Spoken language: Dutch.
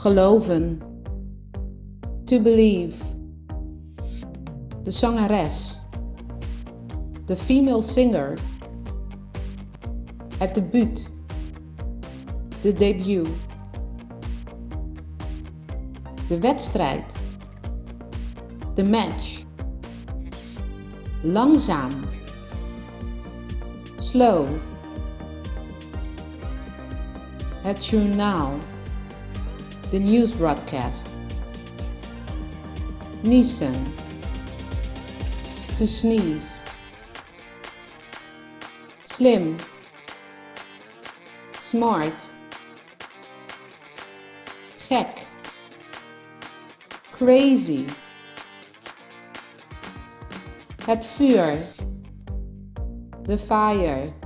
geloven, to believe. De zangeres, the female singer. Het debuut, de debut. De wedstrijd, de match. Langzaam, slow. Het journaal, the news broadcast. NIESEN, to sneeze. Slim, smart. Gek, crazy. Het vuur, the fire.